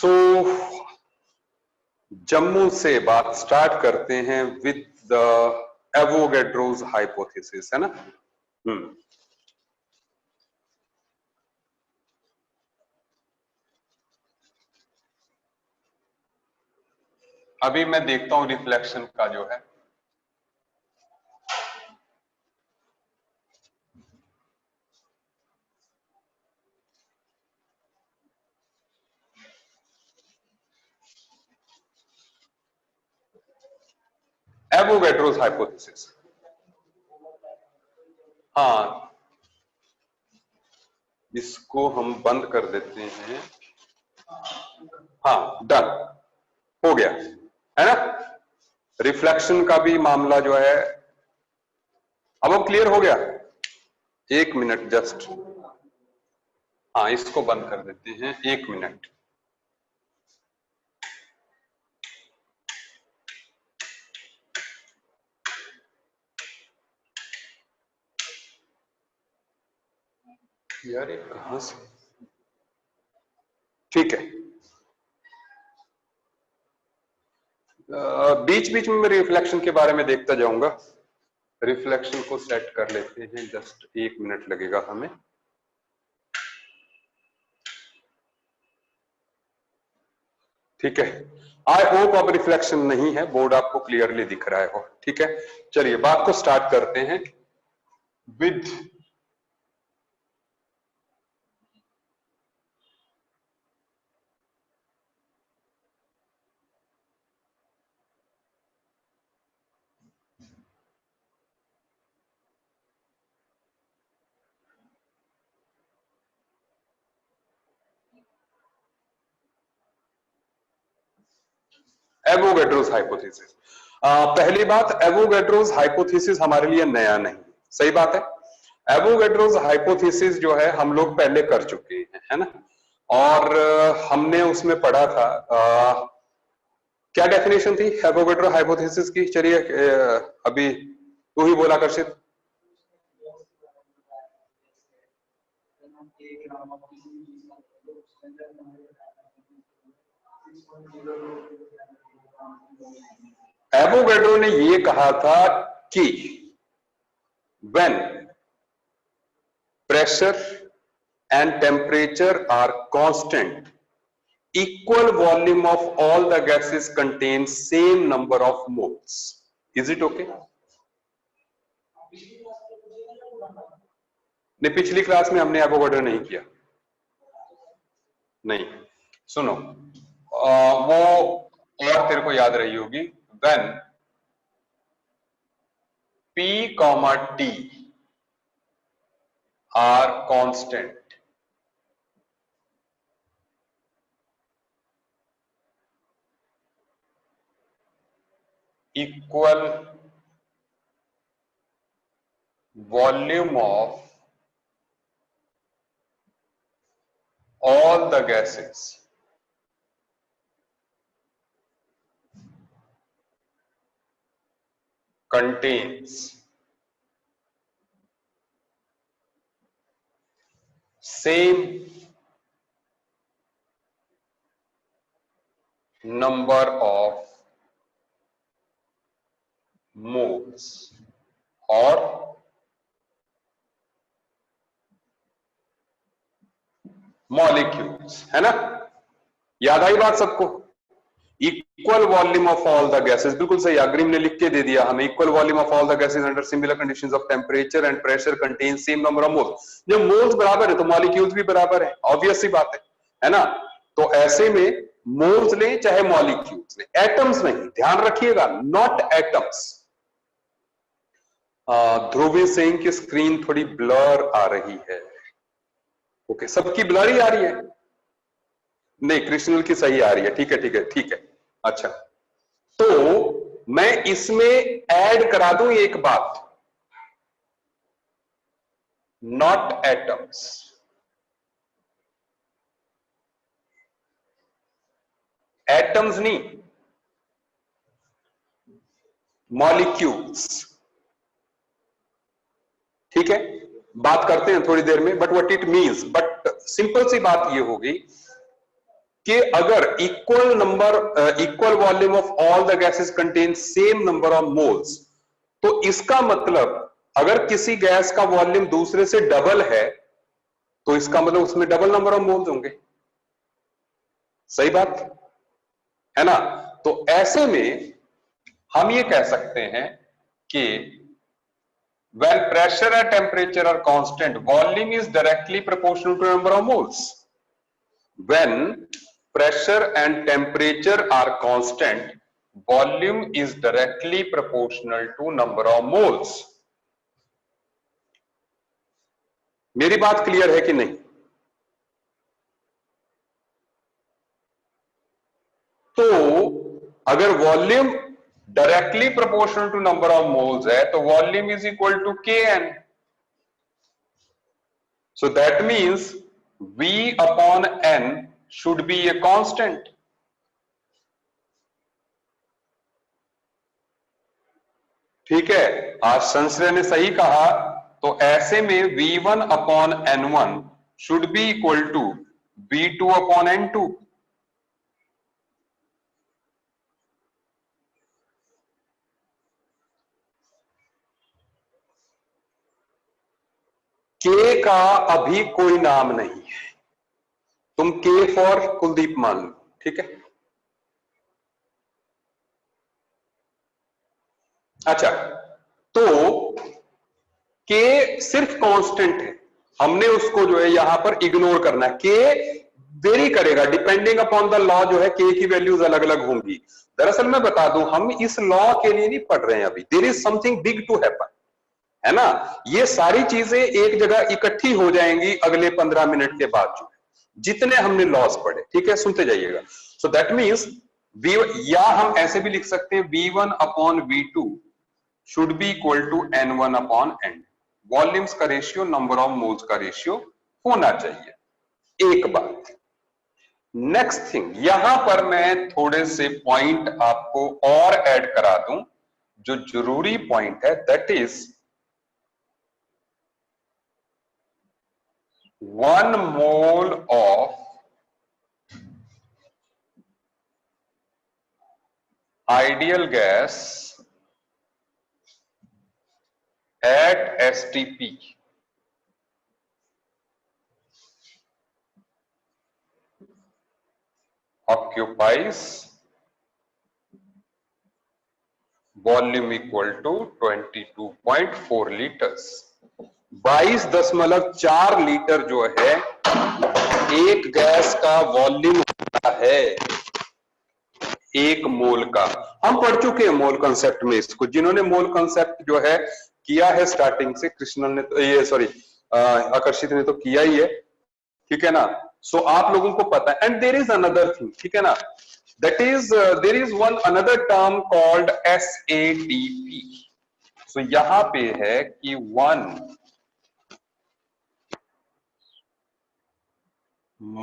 सो जम्मू से बात स्टार्ट करते हैं विद द एवोगैड्रोस हाइपोथेसिस, है ना। अभी मैं देखता हूं रिफ्लेक्शन का जो है, एवोगैड्रोस हाइपोथेसिस। हाँ, इसको हम बंद कर देते हैं। हाँ, डन हो गया, है ना। रिफ्लेक्शन का भी मामला जो है अब वो क्लियर हो गया। एक मिनट जस्ट, हाँ इसको बंद कर देते हैं, एक मिनट। यार ये कहां से, ठीक है। बीच बीच में मैं रिफ्लेक्शन के बारे में देखता जाऊंगा। रिफ्लेक्शन को सेट कर लेते हैं, जस्ट एक मिनट लगेगा हमें। ठीक है, आई होप अब रिफ्लेक्शन नहीं है, बोर्ड आपको क्लियरली दिख रहा है। ठीक है, चलिए बात को स्टार्ट करते हैं विद एवोगैड्रोस हाइपोथेसिस। पहली बात, एवोगैड्रोस हाइपोथेसिस हमारे लिए नया नहीं, सही बात है। एवोगैड्रोस हाइपोथेसिस जो है हम लोग पहले कर चुके हैं, है ना। और हमने उसमें पढ़ा था, क्या डेफिनेशन थी एवोगैड्रो हाइपोथेसिस की। चलिए अभी तू ही बोला कर्षित। एवोगैड्रो ने ये कहा था कि when pressure and temperature are constant, equal volume of all the gases contain same number of moles. Is it okay? नहीं, पिछली क्लास में हमने एवोगैड्रो नहीं किया, नहीं। सुनो, वो और तेरे को याद रही होगी, when P, T are constant, equal volume of all the gases contains same number of moles और मॉलिक्यूल्स, है ना। याद आई बात सबको? Equal volume of all the gases, बिल्कुल सही, अग्रिम ने लिख के दे दिया हमें। Equal volume of all the gases under similar conditions of temperature and pressure contain same number of moles. जब मोल्स बराबर है तो मॉलिक्यूल्स भी बराबर है, ऑब्वियस सी बात है ना। तो ऐसे में मोल्स लें चाहे मॉलिक्यूल्स लें, एटम्स नहीं, ध्यान रखिएगा, नॉट एटम्स। ध्रुवी सिंह की स्क्रीन थोड़ी ब्लर आ रही है। ओके, सबकी ब्लर ही आ रही है? नहीं, कृष्णल की सही आ रही है। ठीक है ठीक है ठीक है, अच्छा। तो मैं इसमें ऐड करा दूं एक बात, नॉट एटम्स, एटम्स नहीं, मॉलिक्यूल्स। ठीक है, बात करते हैं थोड़ी देर में, but what it means. But simple सी बात ये होगी, कि अगर equal volume of all the gases contain same number of moles, तो इसका मतलब अगर किसी गैस का वॉल्यूम दूसरे से डबल है तो इसका मतलब उसमें डबल नंबर ऑफ मोल्स होंगे। सही बात है ना? तो ऐसे में हम ये कह सकते हैं कि when pressure and temperature are constant, volume is directly proportional to number of moles. When pressure and temperature are constant, volume is directly proportional to number of moles. मेरी बात क्लियर है कि नहीं? तो अगर volume directly proportional to number of moles है तो volume is equal to Kn. So that means V upon N should be a constant. ठीक है, आज संश्रय ने सही कहा, तो ऐसे में V1 upon N1 should be equal to V2 upon N2. K का अभी कोई नाम नहीं है, तुम K फॉर कुलदीप मान लो. ठीक है, अच्छा, तो K सिर्फ कांस्टेंट है, हमने उसको जो है यहां पर इग्नोर करना है. K वेरी करेगा डिपेंडिंग अपॉन द लॉ, जो है K की वैल्यूज अलग अलग होंगी. दरअसल मैं बता दूं, हम इस लॉ के लिए नहीं पढ़ रहे हैं अभी. There is something big to happen, है ना? ये सारी चीजें एक जगह इकट्ठी हो जाएंगी अगले 15 मिनट के बाद, जो जितने हमने लॉस पढ़े. ठीक है, सुनते जाइएगा. सो दैट मीन्स या हम ऐसे भी लिख सकते हैं V1 upon V2 should be equal to N1 upon N. Volumes का रेशियो नंबर ऑफ मोल्स का रेशियो होना चाहिए. एक बात. नेक्स्ट थिंग, यहां पर मैं थोड़े से पॉइंट आपको और ऐड करा दूं जो जरूरी पॉइंट है. That is 1 mole of ideal gas at STP occupies volume equal to 22.4 liters. 22.4 litre जो है एक गैस का वॉल्यूम होता है एक मोल का. हम पढ़ चुके हैं मोल कंसेप्ट में इसको. जिन्होंने मोल कंसेप्ट जो है किया है स्टार्टिंग से, कृष्णन ने तो ये सॉरी आकर्षित ने तो किया ही है. ठीक है ना? सो आप लोगों को पता है. And there is another thing, ठीक है ना, that is there is one another term called SATP. So यहां पे है कि 1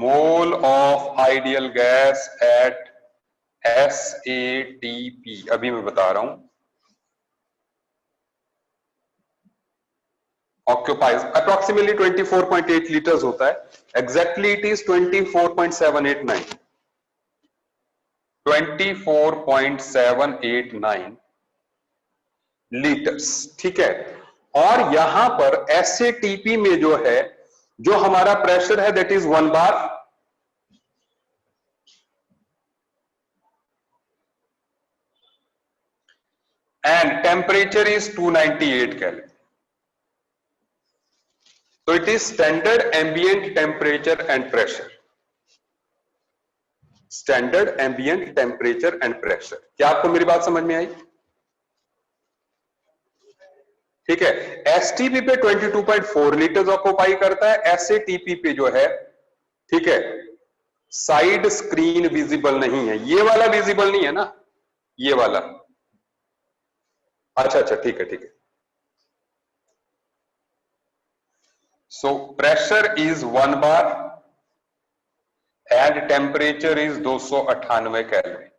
mole of ideal gas at SATP, अभी मैं बता रहा हूं, occupies approximately 24.8 liters होता है. Exactly it is 24.789 24.789 litres. ठीक है, और यहां पर SATP में जो है, जो हमारा प्रेशर है that is 1 bar, and temperature is 298 kelvin. So it is standard ambient temperature and pressure. Standard ambient temperature and pressure. क्या आपको मेरी बात समझ में आई? ठीक है, STP पे 22.4 लीटर्स ऑक्यूपाई करता है. SATP पे जो है, ठीक है, साइड स्क्रीन विजिबल नहीं है. ये वाला विजिबल नहीं है ना, ये वाला. अच्छा अच्छा, ठीक है ठीक है. So pressure is 1 bar and temperature is 298 kelvin.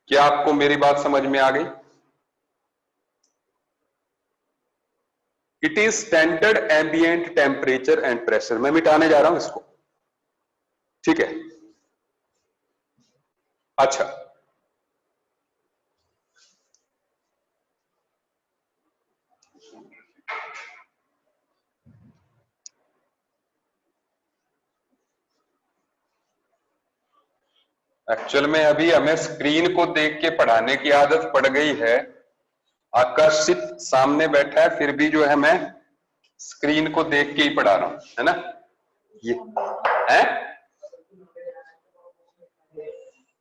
क्या आपको मेरी बात समझ में आ गई? It is standard ambient temperature and pressure. मैं मिटाने जा रहा हूं इसको, ठीक है। अच्छा, एक्चुअल में अभी हमें स्क्रीन को देख के पढ़ाने की आदत पड़ गई है। आकर्षित सामने बैठा है, फिर भी जो है मैं स्क्रीन को देख के ही पढ़ा रहा हूं, है ना। ये है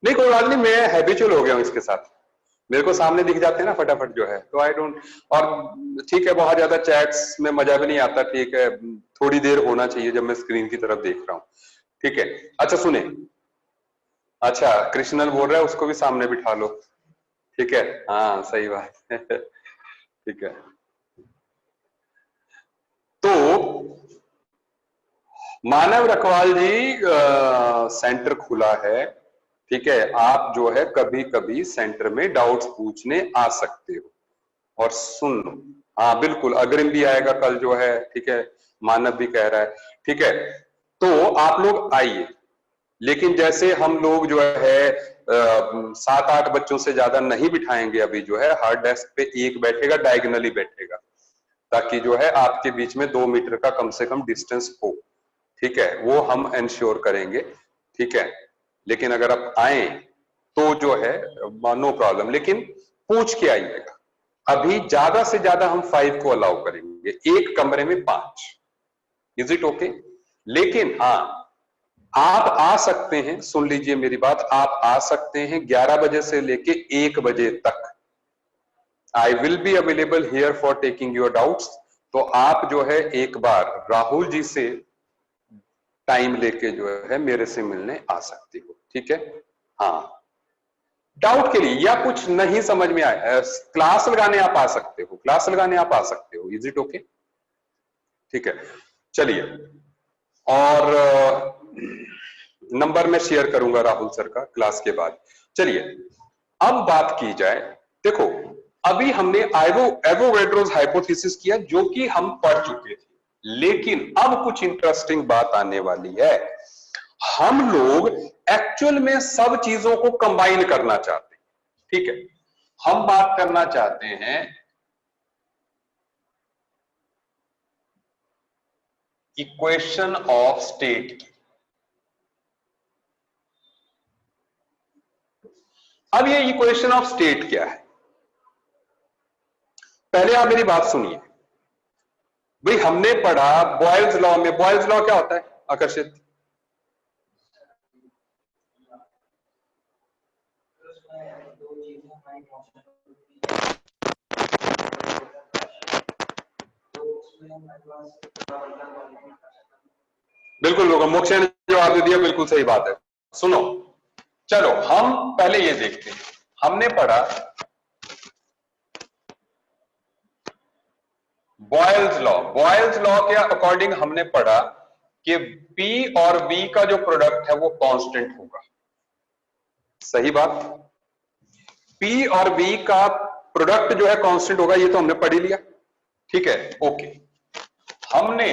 नहीं, कोई बात नहीं, मैं हैबिचुअल हो गया हूं इसके साथ। मेरे को सामने दिख जाते हैं ना फटाफट जो है, तो आई डोंट। और ठीक है, बहुत ज्यादा चैट्स में मजा भी नहीं आता, ठीक है, थोड़ी देर होना चाहिए जब मैं स्क्रीन की तरफ देख रहा हूं, ठीक है। अच्छा सुने, अच्छा कृष्णल बोल रहा है उसको भी सामने बिठा लो, ठीक है, हाँ सही बात है ठीक है। तो मानव रखवाल जी सेंटर खुला है, ठीक है। आप जो है कभी कभी सेंटर में डाउट्स पूछने आ सकते हो, और सुन लो, हाँ बिल्कुल, अग्रिम भी आएगा कल जो है, ठीक है, मानव भी कह रहा है, ठीक है। तो आप लोग आइए, लेकिन जैसे हम लोग जो है 7-8 बच्चों से ज्यादा नहीं बिठाएंगे अभी जो है। हर डेस्क पे एक बैठेगा, डायगोनली बैठेगा, ताकि जो है आपके बीच में 2 मीटर का कम से कम डिस्टेंस हो, ठीक है, वो हम इंश्योर करेंगे, ठीक है। लेकिन अगर आप आए तो जो है नो प्रॉब्लम, लेकिन पूछ के आइएगा। अभी ज्यादा से ज्यादा हम 5 को अलाउ करेंगे, एक कमरे में 5। Is it okay? लेकिन हाँ, आप आ सकते हैं, सुन लीजिए मेरी बात, आप आ सकते हैं 11 बजे से लेके 1 बजे तक। I will be available here for taking your doubts. तो आप जो है एक बार राहुल जी से टाइम लेके जो है मेरे से मिलने आ सकती हो, ठीक है। हाँ, डाउट के लिए या कुछ नहीं समझ में आया, क्लास लगाने आप आ सकते हो, क्लास लगाने आप आ सकते हो। Is it okay? ठीक है, चलिए। और नंबर मैं शेयर करूंगा राहुल सर का क्लास के बाद। चलिए, अब बात की जाए, देखो अभी हमने एवोगैड्रोस हाइपोथेसिस किया, जो कि हम पढ़ चुके थे, लेकिन अब कुछ इंटरेस्टिंग बात आने वाली है। हम लोग एक्चुअल में सब चीजों को कंबाइन करना चाहते हैं, ठीक है। हम बात करना चाहते हैं इक्वेशन ऑफ स्टेट की। अब ये इक्वेशन ऑफ स्टेट क्या है, पहले आप मेरी बात सुनिए। भाई हमने पढ़ा बॉयल्स लॉ में, बॉयल्स लॉ क्या होता है आकर्षित? बिल्कुल होगा, मोक्ष ने जवाब दे दिया, बिल्कुल सही बात है। सुनो, चलो हम पहले ये देखते हैं। हमने पढ़ा बॉयल्स लॉ, बॉयल्स लॉ के अकॉर्डिंग हमने पढ़ा कि P और V का जो प्रोडक्ट है वो कांस्टेंट होगा, सही बात। P और V का प्रोडक्ट जो है कांस्टेंट होगा, ये तो हमने पढ़ ही लिया, ठीक है, ओके। हमने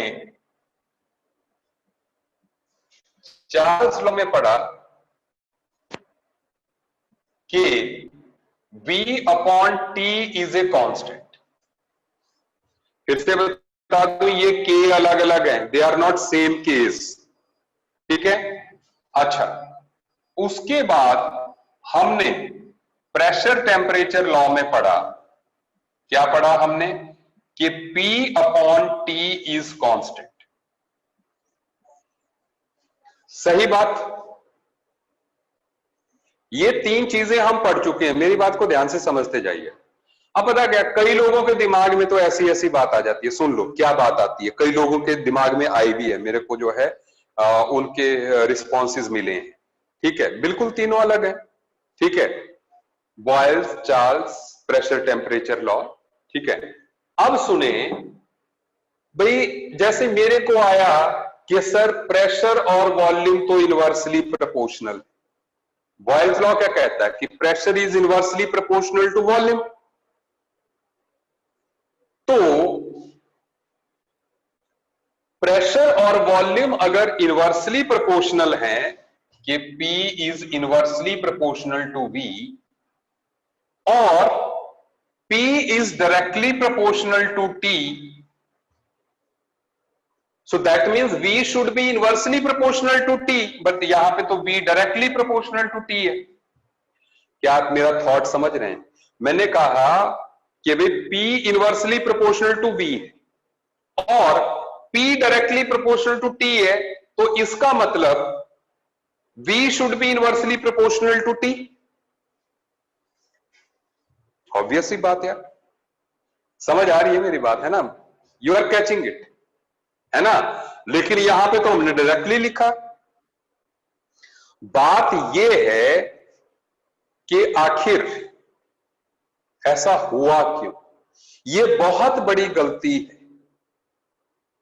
चार्ल्स लॉ में पढ़ा कि V upon T is a constant. फिर से बता दूं, ये K अलग अलग है, they are not same case, ठीक है। अच्छा, उसके बाद हमने प्रेशर टेम्परेचर लॉ में पढ़ा, क्या पढ़ा हमने, कि P upon T is constant, सही बात। ये 3 चीजें हम पढ़ चुके हैं, मेरी बात को ध्यान से समझते जाइए। अब पता क्या, कई लोगों के दिमाग में तो ऐसी ऐसी बात आ जाती है, सुन लो क्या बात आती है। कई लोगों के दिमाग में आई भी है, मेरे को जो है उनके रिस्पॉन्सेज मिले हैं, ठीक है। बिल्कुल तीनों अलग है, ठीक है, Boyle's, Charles, pressure temperature law, ठीक है। अब सुने भाई, जैसे मेरे को आया कि सर प्रेशर और वॉल्यूम तो इनवर्सली प्रोपोर्शनल। बॉयल्स लॉ क्या कहता है कि pressure is inversely proportional to volume. तो प्रेशर और वॉल्यूम अगर इनवर्सली प्रोपोर्शनल हैं कि P is inversely proportional to V और P is directly proportional to T, so that means V should be inversely proportional to T, but यहां पे तो V directly proportional to T है। क्या आप मेरा थॉट समझ रहे हैं? मैंने कहा कि भाई P inversely proportional to V है और P directly proportional to T है, तो इसका मतलब V should be inversely proportional to T। Obvious सी बात यार, समझ आ रही है मेरी बात, है ना? यू आर कैचिंग इट, है ना? लेकिन यहां पे तो हमने डायरेक्टली लिखा। बात यह है कि आखिर ऐसा हुआ क्यों? यह बहुत बड़ी गलती है,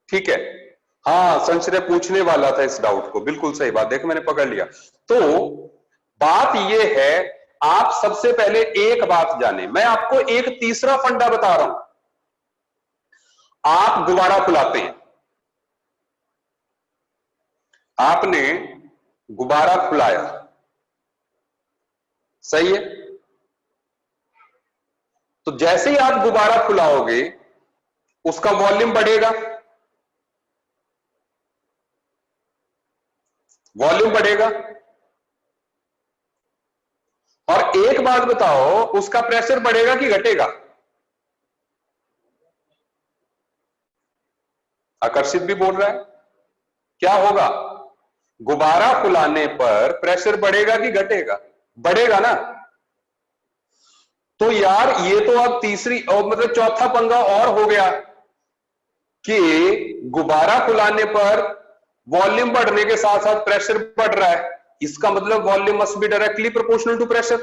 ठीक है? हाँ, संशय पूछने वाला था इस डाउट को, बिल्कुल सही बात, देख मैंने पकड़ लिया। तो बात यह है, आप सबसे पहले एक बात जाने, मैं आपको एक तीसरा फंडा बता रहा हूं। आप गुब्बारा फुलाते हैं, आपने गुब्बारा फुलाया, सही है? तो जैसे ही आप गुब्बारा फुलाओगे उसका वॉल्यूम बढ़ेगा, वॉल्यूम बढ़ेगा। और एक बात बताओ, उसका प्रेशर बढ़ेगा कि घटेगा? आकर्षित भी बोल रहा है, क्या होगा? गुब्बारा फुलाने पर प्रेशर बढ़ेगा कि घटेगा? बढ़ेगा ना। तो यार ये तो अब तीसरी और मतलब चौथा पंगा और हो गया कि गुब्बारा फुलाने पर वॉल्यूम बढ़ने के साथ साथ प्रेशर बढ़ रहा है, इसका मतलब volume must be directly proportional to pressure.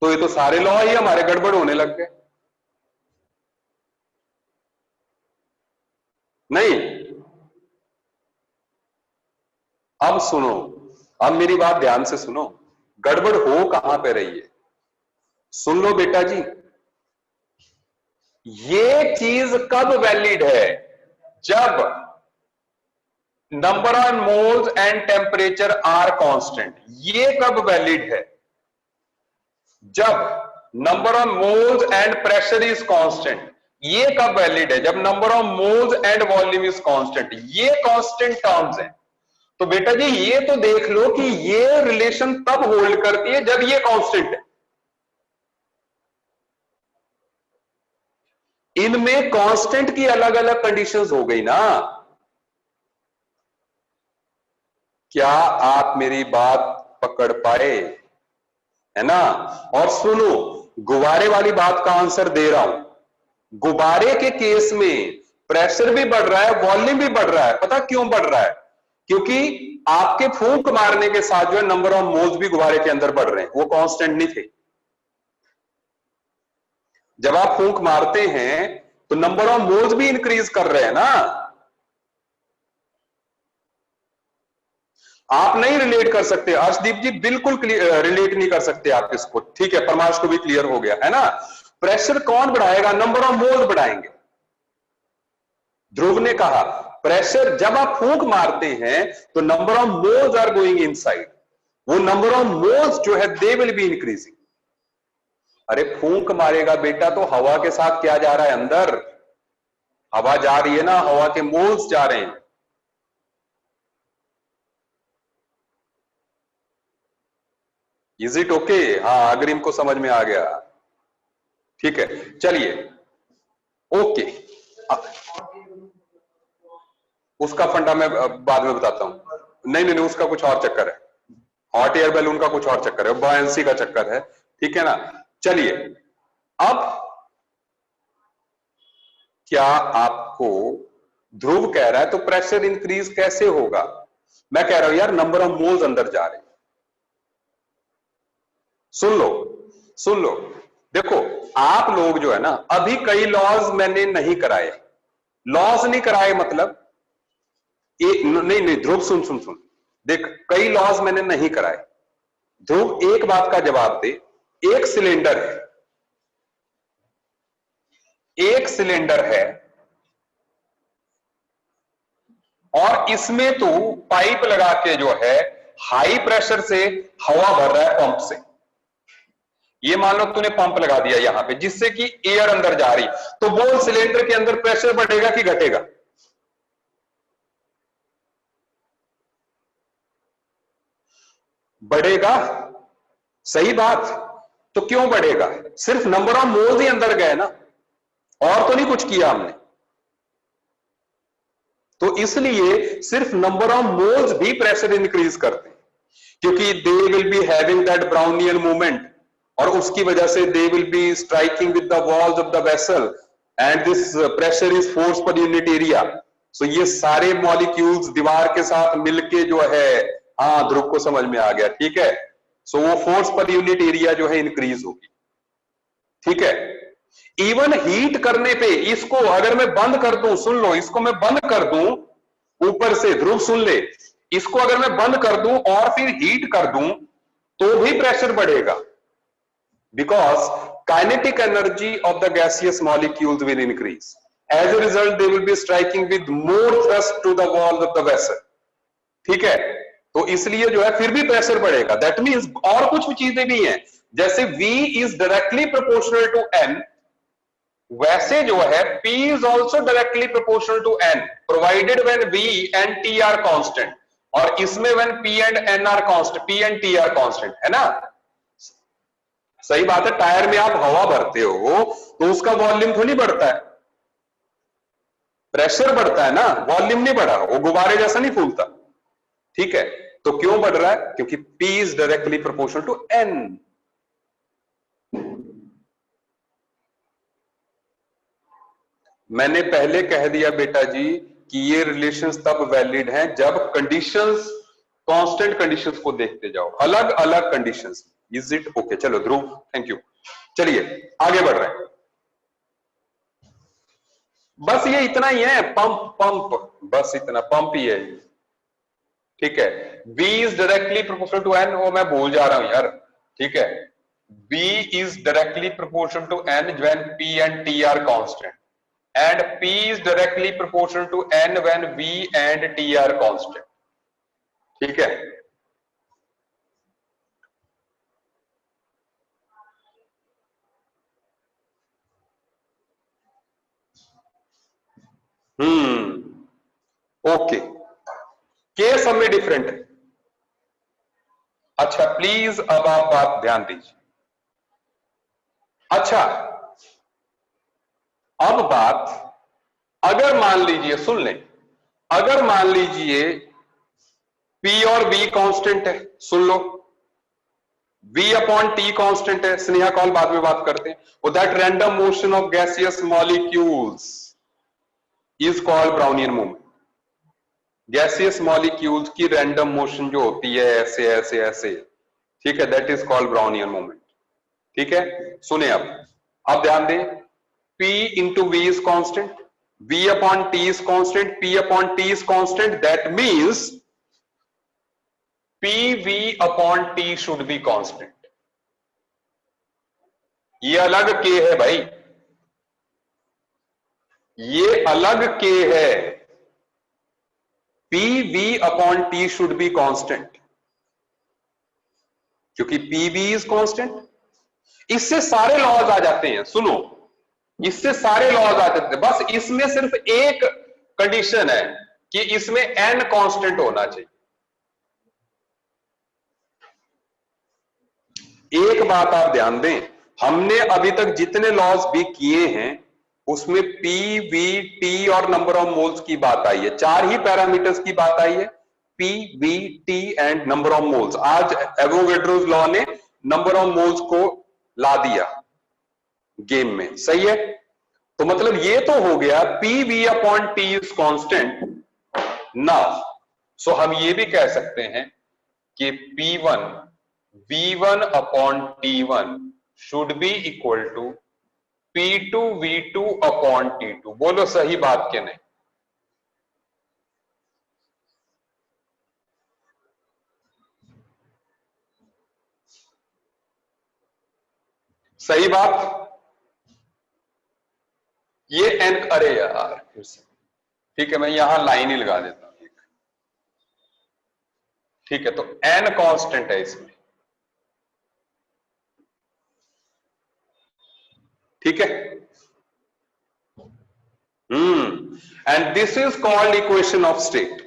तो ये तो सारे लॉ ही हमारे गड़बड़ होने लग गए। नहीं, अब सुनो, अब मेरी बात ध्यान से सुनो, गड़बड़ हो कहां पे रही है, सुन लो बेटा जी। ये चीज कब वैलिड है? जब number of moles and temperature are constant. ये कब वैलिड है? जब number of moles and pressure is constant. ये कब वैलिड है? जब number of moles and volume is constant. ये कांस्टेंट टर्म्स हैं। तो बेटा जी ये तो देख लो कि ये रिलेशन तब होल्ड करती है जब ये कांस्टेंट है। इनमें कांस्टेंट की अलग अलग कंडीशंस हो गई ना। क्या आप मेरी बात पकड़ पाए? है ना? और सुनो, गुब्बारे वाली बात का आंसर दे रहा हूं। गुब्बारे के केस में प्रेशर भी बढ़ रहा है, वॉल्यूम भी बढ़ रहा है। पता क्यों बढ़ रहा है? क्योंकि आपके फूंक मारने के साथ जो है नंबर ऑफ मोल्स भी गुब्बारे के अंदर बढ़ रहे हैं, वो कांस्टेंट नहीं थे। जब आप फूंक मारते हैं तो नंबर ऑफ मोल्स भी इंक्रीज कर रहे हैं ना। आप नहीं रिलेट कर सकते अर्शदीप जी, बिल्कुल रिलेट नहीं कर सकते आप इसको, ठीक है? परमाश को भी क्लियर हो गया है ना। प्रेशर कौन बढ़ाएगा? नंबर ऑफ मोल्स बढ़ाएंगे। ध्रुव ने कहा प्रेशर जब आप फूंक मारते हैं तो number of moles are going inside, वो नंबर ऑफ मोल्स जो है दे विल बी इंक्रीजिंग। अरे फूंक मारेगा बेटा तो हवा के साथ क्या जा रहा है अंदर? हवा जा रही है ना, हवा के मोल्स जा रहे हैं। Is it okay? हाँ, अग्रिम को समझ में आ गया, ठीक है? चलिए ओके, उसका फंडा मैं बाद में बताता हूं। नहीं नहीं नहीं, उसका कुछ और चक्कर है, हॉट एयर बैलून का कुछ और चक्कर है, बॉयंसी का चक्कर है, ठीक है ना? चलिए, अब क्या आपको ध्रुव कह रहा है तो प्रेशर इंक्रीज कैसे होगा? मैं कह रहा हूं यार नंबर ऑफ मोल्स अंदर जा रहे हैं। सुन लो सुन लो, देखो आप लोग जो है ना, अभी कई लॉज मैंने नहीं कराए। लॉज नहीं कराए मतलब नहीं नहीं ध्रुव, सुन सुन सुन, देख कई लॉज मैंने नहीं कराए। ध्रुव एक बात का जवाब दे, एक सिलेंडर है, एक सिलेंडर है, और इसमें तो पाइप लगा के जो है हाई प्रेशर से हवा भर रहा है पंप से। ये मान लो तूने पंप लगा दिया यहां पे जिससे कि एयर अंदर जा रही, तो बोल सिलेंडर के अंदर प्रेशर बढ़ेगा कि घटेगा? बढ़ेगा। सही बात। तो क्यों बढ़ेगा? सिर्फ नंबर ऑफ मोल्स ही अंदर गए ना, और तो नहीं कुछ किया हमने। तो इसलिए सिर्फ नंबर ऑफ मोल्स भी प्रेशर इंक्रीज करते हैं, क्योंकि they will be having that Brownian movement, और उसकी वजह से they will be striking with the walls of the vessel and this pressure is force per unit area. So ये सारे मॉलिक्यूल्स दीवार के साथ मिलके जो है, हाँ ध्रुव को समझ में आ गया, ठीक है। सो वो फोर्स पर यूनिट एरिया जो है इंक्रीज होगी, ठीक है। इवन हीट करने पे इसको अगर मैं बंद कर दूं, सुन लो, इसको मैं बंद कर दूं ऊपर से, ध्रुव सुन ले, इसको अगर मैं बंद कर दूं और फिर हीट कर दूं तो भी प्रेशर बढ़ेगा, because kinetic energy of the gaseous molecules will increase. As a result, they will be striking with more thrust to the walls of the vessel. ठीक है, तो इसलिए जो है फिर भी प्रेशर बढ़ेगा। दैट मीन्स और कुछ चीजें भी हैं, जैसे V is directly proportional to N, वैसे जो है P is also directly proportional to N, provided when V and T are constant, और इसमें when P and N are constant, P and T are constant, है ना। सही बात है, टायर में आप हवा भरते हो तो उसका वॉल्यूम थोड़ी बढ़ता है, प्रेशर बढ़ता है ना, वॉल्यूम नहीं बढ़ा, वो गुब्बारे जैसा नहीं फूलता, ठीक है। तो क्यों बढ़ रहा है? क्योंकि P is directly proportional to N। मैंने पहले कह दिया बेटा जी कि ये रिलेशंस तब वैलिड हैं जब कंडीशंस, कांस्टेंट कंडीशंस को देखते जाओ, अलग अलग कंडीशंस। Is it okay? चलो ध्रुव, थैंक यू। चलिए आगे बढ़ रहे हैं। बस ये इतना ही है, पंप पंप, बस इतना पंप ही है, ठीक है। V is directly proportional to N, वो मैं भूल जा रहा हूं यार, ठीक है। V is directly proportional to N when P and T are constant, and P is directly proportional to N when V and T are constant, ठीक है। ओके, केस हमें डिफरेंट है। अच्छा प्लीज अब आप बात ध्यान दीजिए। अच्छा अब बात, अगर मान लीजिए, सुन लें, अगर मान लीजिए P और V कांस्टेंट है, सुन लो, V अपॉन T कांस्टेंट है, स्नेहा कॉल बाद में बात करते हैं, वो that random motion of gaseous molecules is called Brownian movement. Gaseous molecules की रैंडम मोशन जो होती है ऐसे ऐसे ऐसे, ठीक है, that is called Brownian movement, ठीक है। सुने अब ध्यान दें, P into V is constant, V upon T is constant, P upon T is constant, that means PV upon T should be constant. ये अलग K है भाई, ये अलग K है। PV upon T should be constant, क्योंकि PV is constant. इससे सारे लॉज आ जाते हैं, सुनो, इससे सारे लॉज आ जाते हैं, बस इसमें सिर्फ एक कंडीशन है कि इसमें N कांस्टेंट होना चाहिए। एक बात आप ध्यान दें, हमने अभी तक जितने लॉज भी किए हैं उसमें P, V, T और नंबर ऑफ मोल्स की बात आई है, चार ही पैरामीटर्स की बात आई है, P, V, T and number of moles. आज एवोगैड्रोस लॉ ने नंबर ऑफ मोल्स को ला दिया गेम में, सही है। तो मतलब ये तो हो गया PV upon T is constant ना, सो हम ये भी कह सकते हैं कि P1 V1 upon T1 should be equal to P2 V2 upon T2। बोलो सही बात के नहीं? सही बात। ये N, अरे यार फिर से, ठीक है मैं यहां लाइन ही लगा देता हूं, ठीक है, तो n कांस्टेंट है इसमें, ठीक है। And this is called equation of state.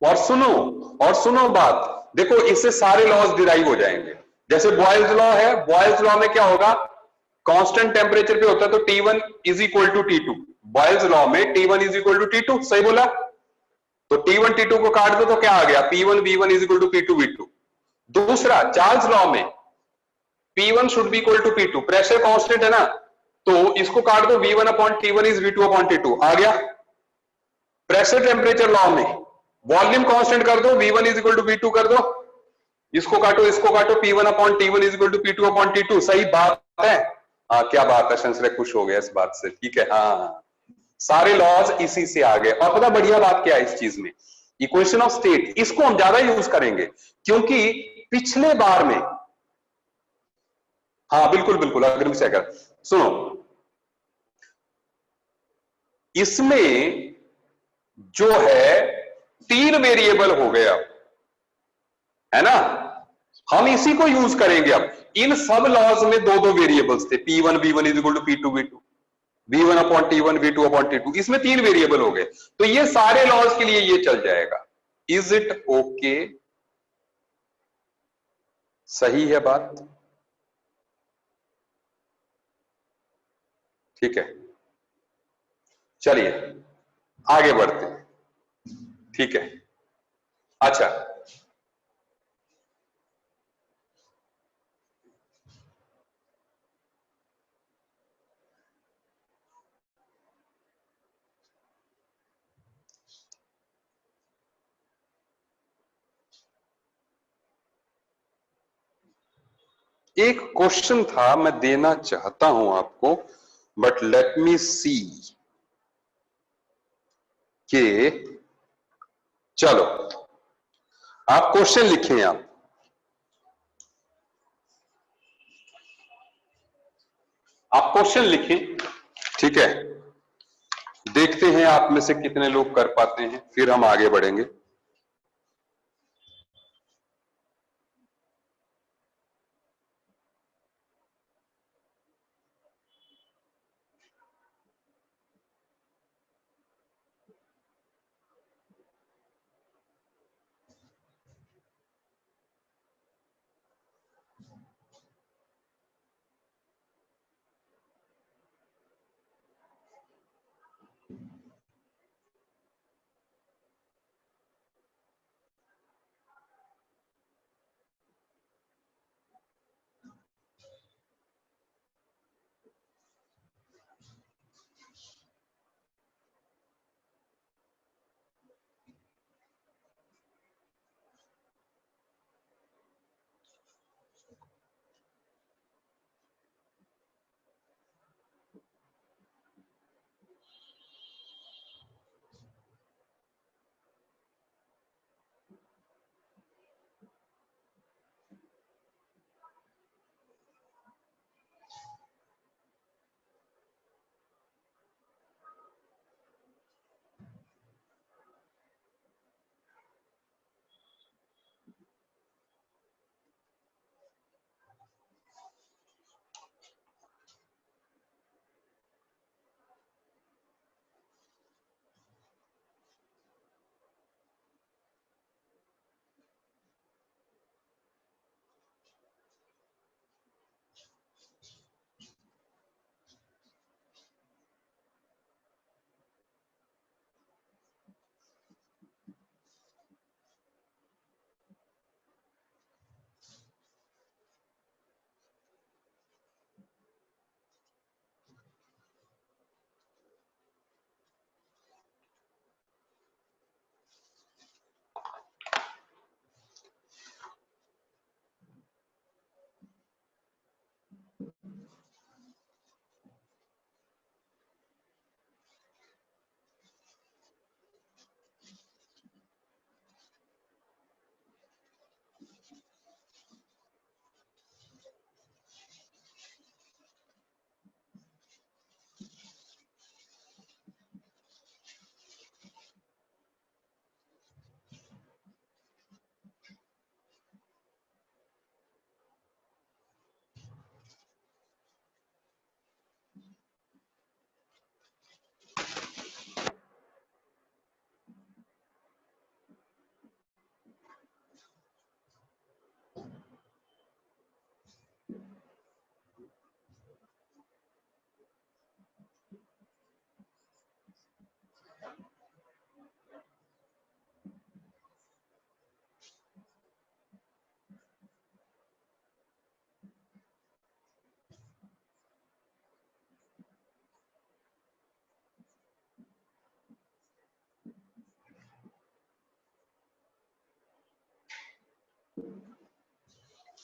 और सुनो बात, देखो इससे सारे लॉज डिराइव हो जाएंगे। जैसे बॉयल्स लॉ है, बॉयल्स लॉ में क्या होगा, कांस्टेंट टेम्परेचर पे होता है तो T1 is equal to T2। Boyle's law में T1 is equal to T2, सही बोला। तो T1 T2 को काट दो तो क्या आ गया, P1 V1 is equal to P2 V2। दूसरा, चार्ल्स लॉ में P1 should be equal to P2, pressure constant है ना, तो इसको काट दो, V1 upon T1 is V2 upon T2 आ गया। प्रेशर टेम्परेचर लॉ में वॉल्यूम कांस्टेंट कर दो, V1 is equal to V2 कर दो, इसको काटो, P1 upon T1 is equal to P2 upon T2, सही बात है। हाँ क्या बात है, संश्रय खुश हो गया इस बात से, ठीक है। हाँ सारे लॉज इसी से आ गए। और पता बढ़िया बात क्या है इस चीज में, इक्वेशन ऑफ स्टेट, इसको हम ज्यादा यूज करेंगे क्योंकि पिछले बार में, हाँ बिल्कुल बिल्कुल अग्रिम से अगर सुनो, इसमें जो है 3 वेरिएबल हो गया, है ना, हम इसी को यूज करेंगे अब। इन सब लॉज में दो दो वेरिएबल्स थे, P1 V1 is equal to P2 V2, V1 upon T1 V2 upon T2, इसमें 3 वेरिएबल हो गए, तो ये सारे लॉज के लिए ये चल जाएगा। इज इट ओके, सही है बात, ठीक है। चलिए आगे बढ़ते हैं, ठीक है। अच्छा, एक क्वेश्चन था मैं देना चाहता हूं आपको, बट लेट मी सी के, चलो आप क्वेश्चन लिखें, आप क्वेश्चन लिखें, ठीक है। देखते हैं आप में से कितने लोग कर पाते हैं, फिर हम आगे बढ़ेंगे।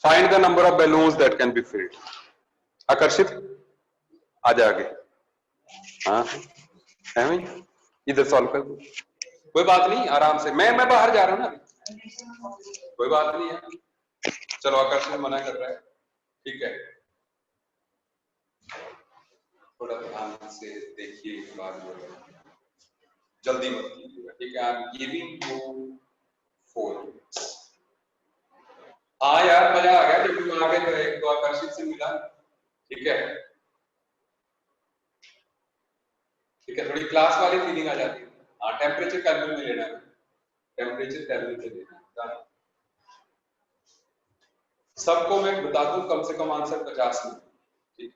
Find the number of balloons that can be filled. आकर्षित आ जाएंगे। हाँ है भाई, इधर सॉल्व कर दो, कोई बात नहीं, आराम से। मैं बाहर जा रहा हूं ना, कोई बात नहीं है। चलो आकर्षण मना कर रहा है, ठीक है। थोड़ा ध्यान से देखिए इस बात को, जल्दी मत कीजिएगा, ठीक है। I am giving you 4 minutes। हाँ यार मजा आ गया, जब तुम आगे तो एक तो आकर्षित से मिला, ठीक है। ठीक है, थोड़ी क्लास वाली फीलिंग आ जाती है। हाँ टेम्परेचर केल्विन में लेना है, टेम्परेचर केल्विन में लेना है। सबको मैं बता दूं कम से कम आंसर 50 में, ठीक।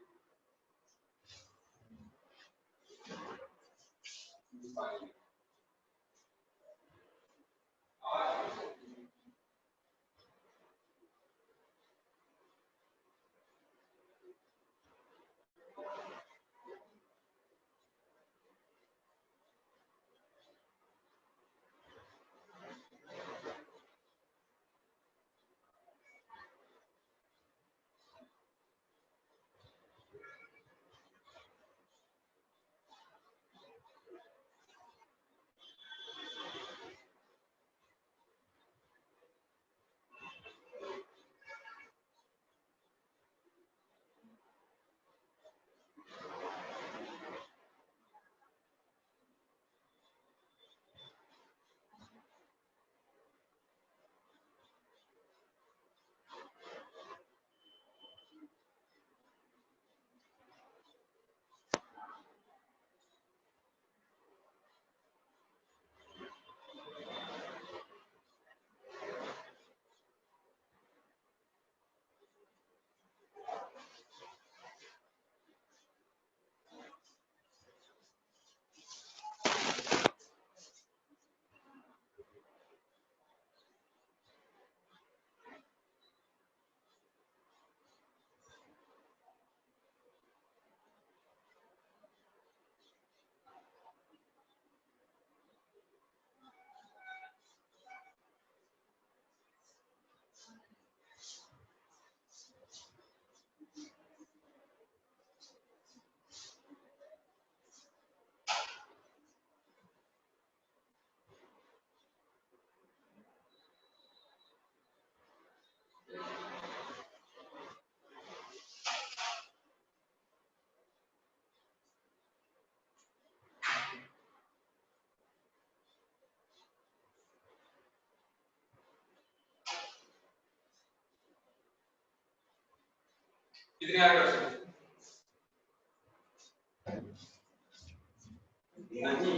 कितने आ गए? नहीं,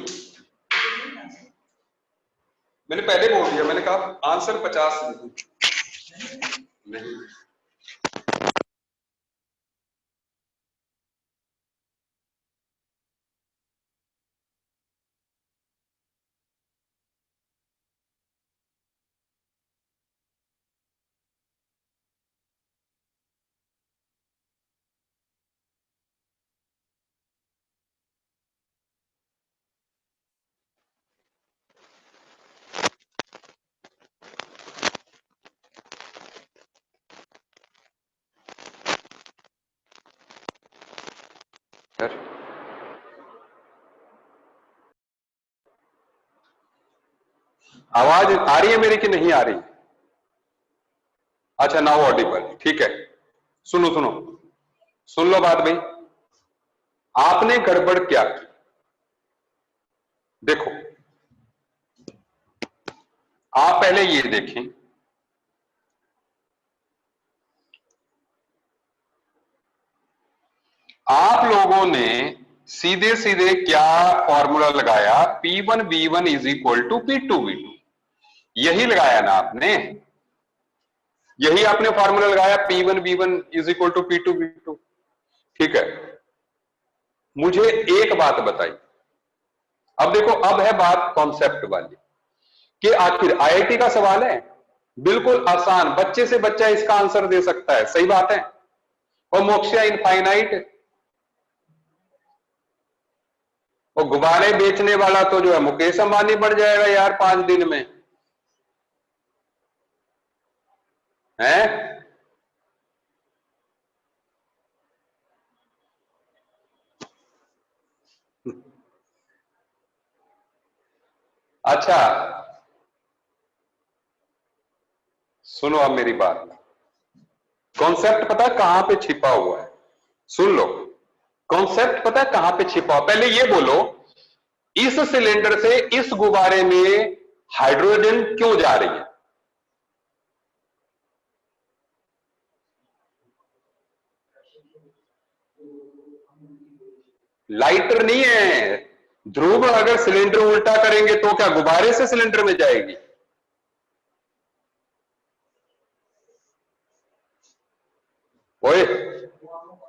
मैंने पहले बोल दिया, मैंने कहा आंसर 50 नहीं। आवाज आ रही है मेरी कि नहीं आ रही? अच्छा नाउ ऑडिबल, ठीक है। सुनो सुनो, सुन लो बात भाई। आपने गड़बड़ क्या की? देखो, आप पहले ये देखें, आप लोगों ने सीधे सीधे क्या फॉर्मूला लगाया? P1V1 is equal to P2V2, यही लगाया ना आपने? यही आपने फॉर्मूला लगाया, P1V1 is equal to P2V2, ठीक है। मुझे एक बात बताई, अब देखो, अब है बात कॉन्सेप्ट वाली कि आखिर आईआईटी का सवाल है, बिल्कुल आसान, बच्चे से बच्चा इसका आंसर दे सकता है, सही बात है। और मोक्ष इनफाइनाइट, और गुब्बारे बेचने वाला तो जो है मुकेश अंबानी बढ़ जाएगा यार 5 दिन में, है। अच्छा सुनो अब मेरी बात, कॉन्सेप्ट पता है कहां पे छिपा हुआ है, सुन लो, कॉन्सेप्ट पता है कहां पे छिपा हुआ। पहले ये बोलो, इस सिलेंडर से इस गुब्बारे में हाइड्रोजन क्यों जा रही है? लाइटर नहीं है, ध्रुव अगर सिलेंडर उल्टा करेंगे तो क्या गुब्बारे से सिलेंडर में जाएगी? ओए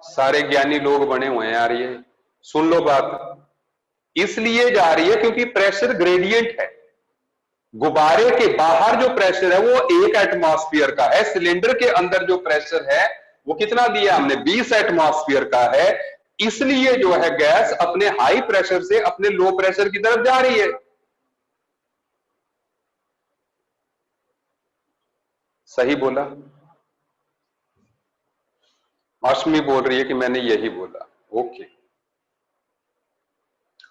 सारे ज्ञानी लोग बने हुए हैं यार, ये सुन लो बात, इसलिए जा रही है क्योंकि प्रेशर ग्रेडियंट है। गुब्बारे के बाहर जो प्रेशर है वो 1 एटमॉस्फेयर का है, सिलेंडर के अंदर जो प्रेशर है वो कितना दिया हमने, 20 एटमॉस्फेयर का है। इसलिए जो है गैस अपने हाई प्रेशर से अपने लो प्रेशर की तरफ जा रही है। सही बोला? अश्मी बोल रही है कि मैंने यही बोला। ओके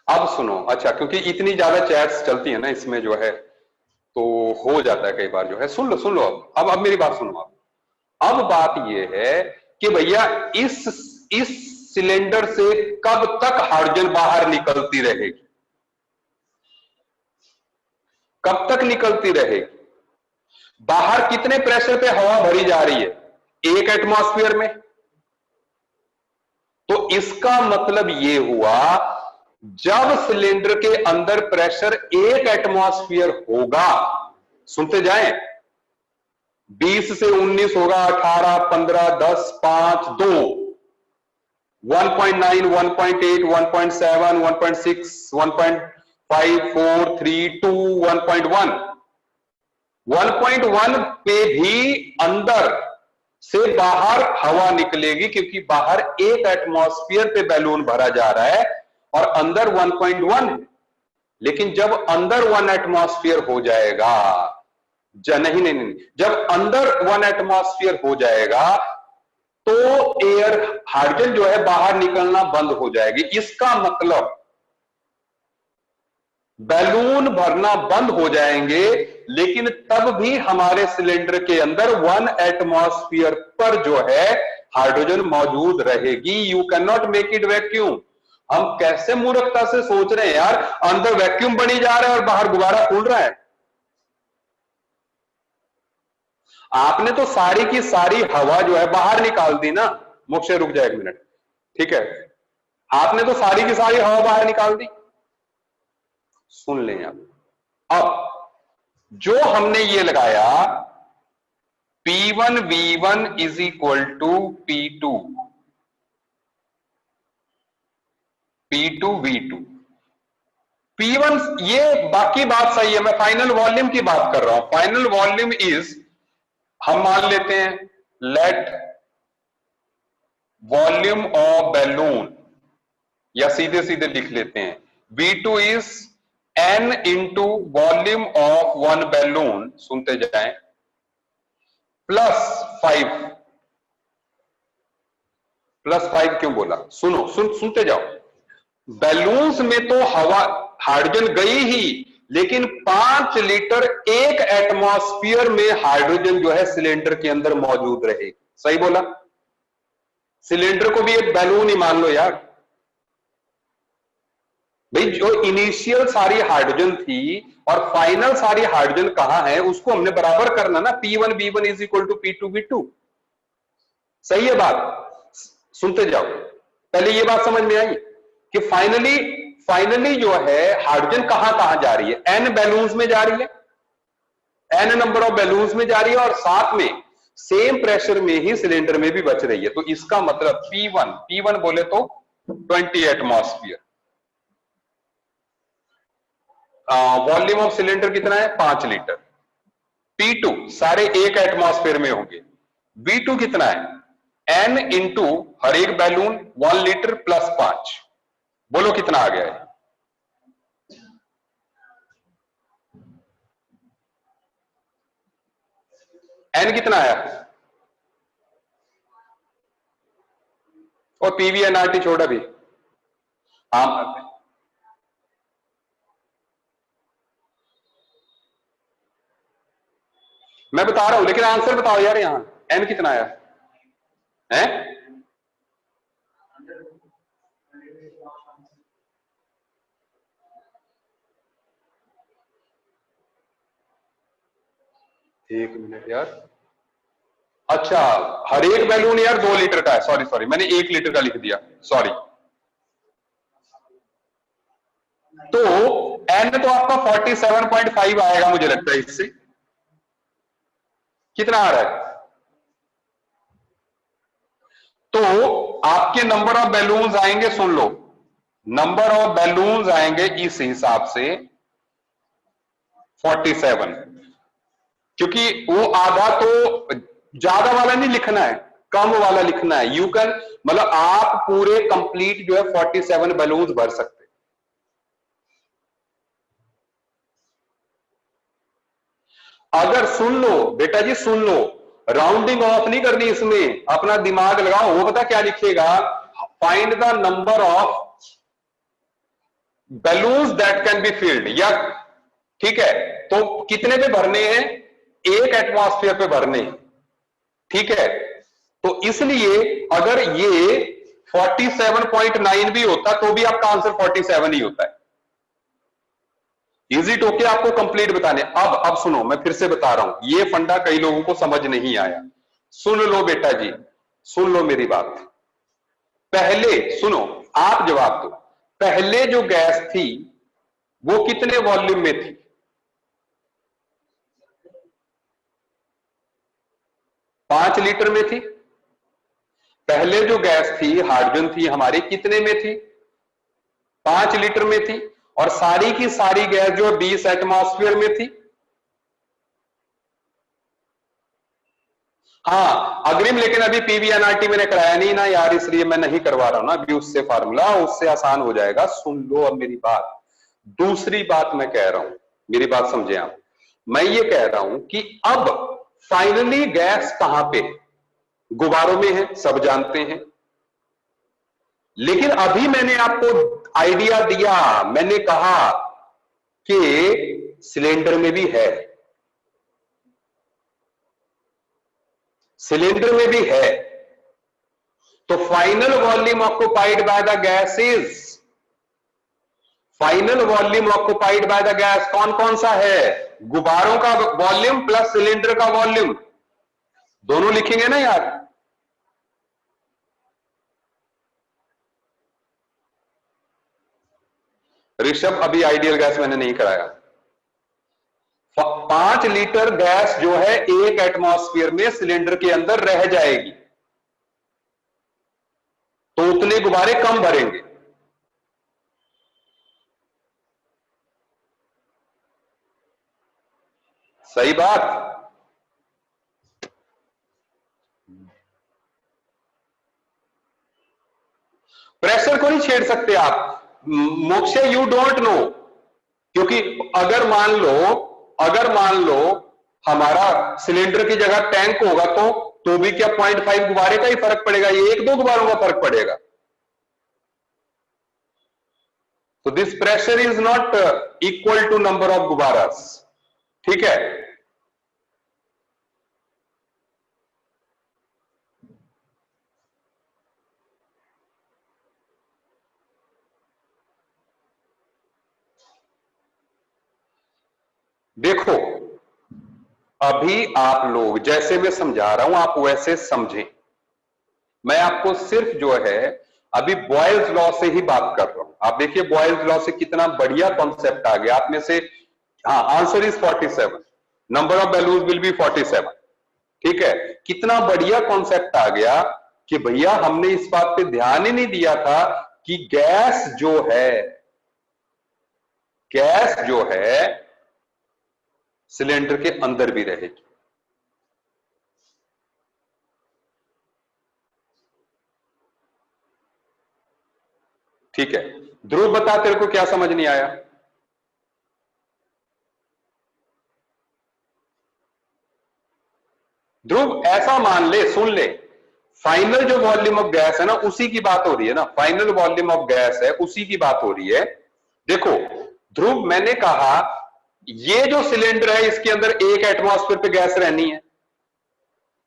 अब सुनो, अच्छा क्योंकि इतनी ज्यादा चैट्स चलती है ना इसमें जो है, तो हो जाता है कई बार जो है, सुन लो अब मेरी बात सुनो अब बात यह है कि भैया इस सिलेंडर से कब तक हाइड्रोजन बाहर निकलती रहेगी, कब तक निकलती रहेगी? बाहर कितने प्रेशर पे हवा भरी जा रही है? 1 एटमॉस्फेयर में। तो इसका मतलब यह हुआ, जब सिलेंडर के अंदर प्रेशर 1 एटमॉस्फेयर होगा, सुनते जाएं, 20 से 19 होगा, 18, 15, 10, 5, 2, 1.9, 1.8, 1.7, 1.6, 1.5, 4, 3, 2, 1.1, 1.1 पे भी अंदर से बाहर हवा निकलेगी, क्योंकि बाहर 1 एटमॉस्फेयर पे बैलून भरा जा रहा है और अंदर 1.1 है। लेकिन जब अंदर 1 एटमॉस्फेयर हो जाएगा, नहीं, जब अंदर 1 एटमॉस्फेयर हो जाएगा तो एयर हाइड्रोजन जो है बाहर निकलना बंद हो जाएगी। इसका मतलब बैलून भरना बंद हो जाएंगे, लेकिन तब भी हमारे सिलेंडर के अंदर 1 एटमॉस्फेयर पर जो है हाइड्रोजन मौजूद रहेगी। You can not make it vacuum. हम कैसे मूर्खता से सोच रहे हैं यार, अंदर वैक्यूम बनी जा रहा है और बाहर गुब्बारा फूल रहा है। आपने तो सारी की सारी हवा जो है बाहर निकाल दी ना। मोक्षे रुक जाए 1 मिनट, ठीक है, आपने तो सारी की सारी हवा बाहर निकाल दी। सुन लें अब जो हमने ये लगाया P1 V1 is equal to P2 V2, P1, ये बाकी बात सही है, मैं फाइनल वॉल्यूम की बात कर रहा हूं। फाइनल वॉल्यूम इज, हम मान लेते हैं, लेट वॉल्यूम ऑफ बैलून, या सीधे सीधे लिख लेते हैं V2 is N into volume of one balloon, सुनते जाएं, +5 क्यों बोला, सुनते जाओ। बैलून्स में तो हवा हाइड्रोजन गई ही, लेकिन 5 लीटर 1 एटमॉस्फेयर में हाइड्रोजन जो है सिलेंडर के अंदर मौजूद रहे। सही बोला? सिलेंडर को भी एक बैलून ही मान लो यार भाई। जो इनिशियल सारी हाइड्रोजन थी और फाइनल सारी हाइड्रोजन कहां है, उसको हमने बराबर करना ना। P1 V1 is equal to P2 V2। सही है बात? सुनते जाओ, पहले ये बात समझ में आई कि फाइनली जो है हाइड्रोजन कहां कहां जा रही है? N बैलून्स में जा रही है, N नंबर ऑफ बैलून्स में जा रही है, और साथ में सेम प्रेशर में ही सिलेंडर में भी बच रही है। तो इसका मतलब P1 बोले तो 20 एटमॉस्फेयर। वॉल्यूम ऑफ सिलेंडर कितना है? 5 लीटर। P2 सारे 1 एटमॉस्फेयर में होंगे। V2 कितना है? N इंटू हर एक बैलून 1 लीटर +5। बोलो कितना आ गया है? N कितना आया? और PVNRT छोड़ा भी, हाँ मैं बता रहा हूं, लेकिन आंसर बताओ यार, यहां एन कितना आया है? एक मिनट यार। अच्छा, हर एक बैलून यार 2 लीटर का है। सॉरी सॉरी, मैंने 1 लीटर का लिख दिया, सॉरी। तो एन तो आपका 47.5 आएगा मुझे लगता है। इससे कितना आ रहा है? तो आपके नंबर ऑफ बैलून्स आएंगे, सुन लो, नंबर ऑफ बैलून्स आएंगे इस हिसाब से 47, क्योंकि वो आधा तो ज्यादा वाला नहीं लिखना है, कम वाला लिखना है। यू कैन, मतलब आप पूरे कंप्लीट जो है 47 बैलून्स भर सकते। अगर सुन लो बेटा जी, सुन लो, राउंडिंग ऑफ नहीं करनी इसमें, अपना दिमाग लगाओ। वो पता क्या लिखेगा? Find the number of balloons that can be filled, या ठीक है, तो कितने पे भरने हैं? 1 एटमॉस्फेयर पे भरने हैं, ठीक है। तो इसलिए अगर ये 47.9 भी होता तो भी आपका आंसर 47 ही होता है। इजी टोके आपको कंप्लीट बताने। अब सुनो, मैं फिर से बता रहा हूं, ये फंडा कई लोगों को समझ नहीं आया। सुन लो बेटा जी, सुन लो मेरी बात। पहले सुनो, आप जवाब दो। पहले जो गैस थी वो कितने वॉल्यूम में थी? 5 लीटर में थी। पहले जो गैस थी, हाइड्रोजन थी हमारी, कितने में थी? 5 लीटर में थी। और सारी की सारी गैस जो 20 एटमॉस्फेयर में थी। हाँ अग्रिम, लेकिन अभी पीवीएनआरटी मैंने कराया नहीं ना यार, इसलिए मैं नहीं करवा रहा हूं ना अभी उससे फार्मूला, उससे आसान हो जाएगा। सुन लो अब मेरी बात। दूसरी बात मैं कह रहा हूं, मेरी बात समझे आप। मैं ये कह रहा हूं कि अब फाइनली गैस कहां पे? गुब्बारों में है, सब जानते हैं। लेकिन अभी मैंने आपको आइडिया दिया, मैंने कहा कि सिलेंडर में भी है, सिलेंडर में भी है। तो final volume occupied by the gas is, final volume occupied by the gas कौन कौन सा है? गुब्बारों का वॉल्यूम प्लस सिलेंडर का वॉल्यूम, दोनों लिखेंगे ना यार। ऋषभ, अभी आइडियल गैस मैंने नहीं कराया। 5 लीटर गैस जो है 1 एटमॉस्फेयर में सिलेंडर के अंदर रह जाएगी, तो उतने गुब्बारे कम भरेंगे। सही बात। प्रेशर को नहीं छेड़ सकते आप मोक्षे, यू डोंट नो। क्योंकि अगर मान लो हमारा सिलेंडर की जगह टैंक होगा, तो भी क्या 0.5 गुब्बारे का ही फर्क पड़ेगा? ये 1-2 गुब्बारों का फर्क पड़ेगा। तो this pressure is not equal to number of गुब्बारास, ठीक है। देखो, अभी आप लोग जैसे मैं समझा रहा हूं आप वैसे समझें। मैं आपको सिर्फ जो है अभी बॉयल्स लॉ से ही बात कर रहा हूं। आप देखिए बॉयल्स लॉ से कितना बढ़िया कॉन्सेप्ट आ गया आप में से। हाँ, answer is 47, number of balloons will be 47, ठीक है। कितना बढ़िया कॉन्सेप्ट आ गया कि भैया हमने इस बात पे ध्यान ही नहीं दिया था कि गैस जो है सिलेंडर के अंदर भी रहेगी। ठीक है, ध्रुव बता तेरे को क्या समझ नहीं आया? ध्रुव ऐसा मान ले, सुन ले, फाइनल जो वॉल्यूम ऑफ गैस है ना उसी की बात हो रही है ना, फाइनल वॉल्यूम ऑफ गैस है उसी की बात हो रही है। देखो ध्रुव, मैंने कहा ये जो सिलेंडर है इसके अंदर एक एटमॉस्फेयर पे गैस रहनी है,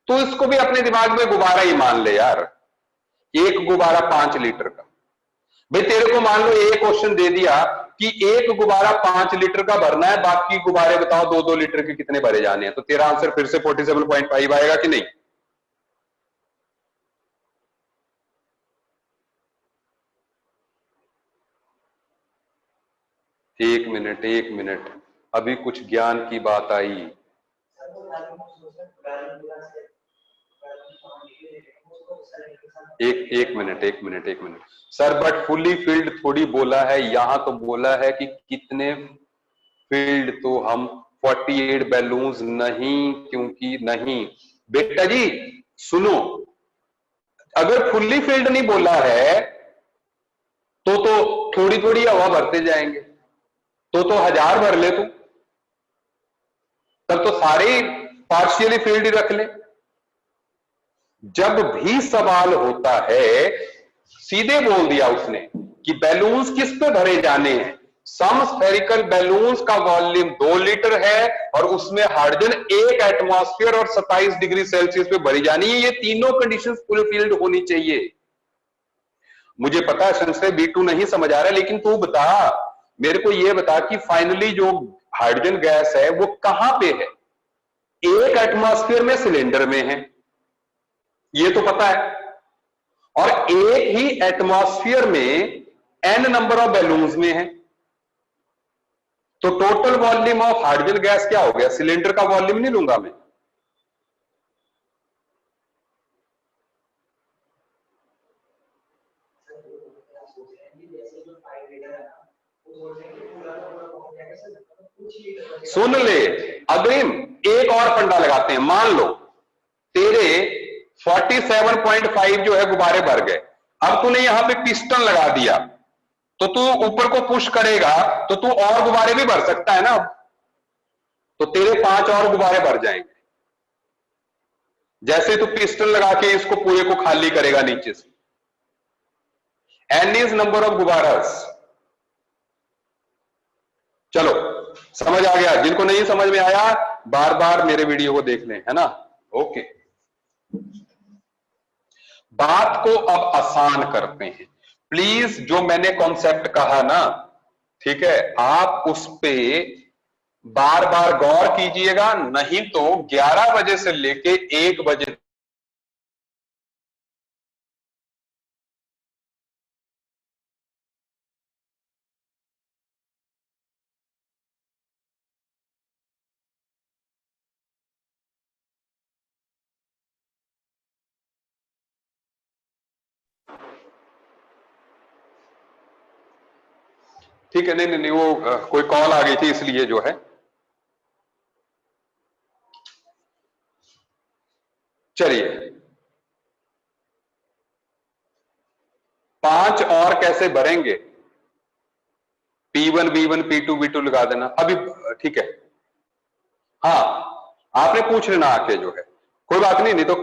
तो इसको भी अपने दिमाग में गुब्बारा ही मान ले यार। एक गुब्बारा 5 लीटर का, भाई तेरे को मान लो एक क्वेश्चन दे दिया कि एक गुब्बारा 5 लीटर का भरना है, बाकी गुब्बारे बताओ 2-2 लीटर के कितने भरे जाने हैं, तो तेरा आंसर फिर से 47.5 आएगा कि नहीं? एक मिनट, अभी कुछ ज्ञान की बात आई। एक minute sir, but fully field थोड़ी बोला है, यहां तो बोला है कि कितने फील्ड, तो हम 48 बैलून्स नहीं, क्योंकि नहीं बेटा जी सुनो, अगर फुल्ली फील्ड नहीं बोला है तो थोड़ी थोड़ी हवा भरते जाएंगे, तो 1000 भर ले तू, तब तो सारे पार्शियली फील्ड ही रख ले। जब भी सवाल होता है सीधे बोल दिया उसने कि बैलून्स किस पे भरे जाने हैं, सम स्फेरिकल बैलून्स का वॉल्यूम 2 लीटर है और उसमें हाइड्रोजन 1 एटमॉस्फेयर और 27 डिग्री सेल्सियस पे भरी जानी है। ये तीनों कंडीशंस फुल फील्ड होनी चाहिए। मुझे पता है संशय B2 नहीं समझ आ रहा है, लेकिन तू बता, मेरे को ये बता कि फाइनली जो हाइड्रोजन गैस है वो कहां पे है? एक एटमॉस्फेयर में सिलेंडर में है, ये तो पता है, और एक ही एटमॉस्फेयर में n नंबर ऑफ बैलून्स में है, तो total volume of hydrogen gas क्या हो गया? सिलेंडर का वॉल्यूम नहीं लूंगा मैं, सुन ले अग्रिम, एक और फंडा लगाते हैं। मान लो तेरे 47.5 जो है गुब्बारे भर गए, अब तूने यहां पे पिस्टन लगा दिया, तो तू ऊपर को पुश करेगा तो तू और गुब्बारे भी भर सकता है ना, तो तेरे 5 और गुब्बारे भर जाएंगे। जैसे तू पिस्टन लगा के इसको पूरे को खाली करेगा नीचे से, एन इज नंबर ऑफ गुब्बारास। चलो समझ आ गया? जिनको नहीं समझ में आया बार बार मेरे वीडियो को देख लें, है ना? ओके, बात को अब आसान करते हैं प्लीज। जो मैंने कॉन्सेप्ट कहा ना, ठीक है, आप उस पे बार बार गौर कीजिएगा, नहीं तो 11 बजे से लेके 1 बजे ठीक है। नहीं, वो कोई कॉल आ गई थी इसलिए जो है। चलिए, 5 और कैसे भरेंगे? P1 B1 P2 B2 लगा देना अभी, ठीक है। हाँ, आपने पूछ लेना आके जो है, कोई बात नहीं, नहीं तो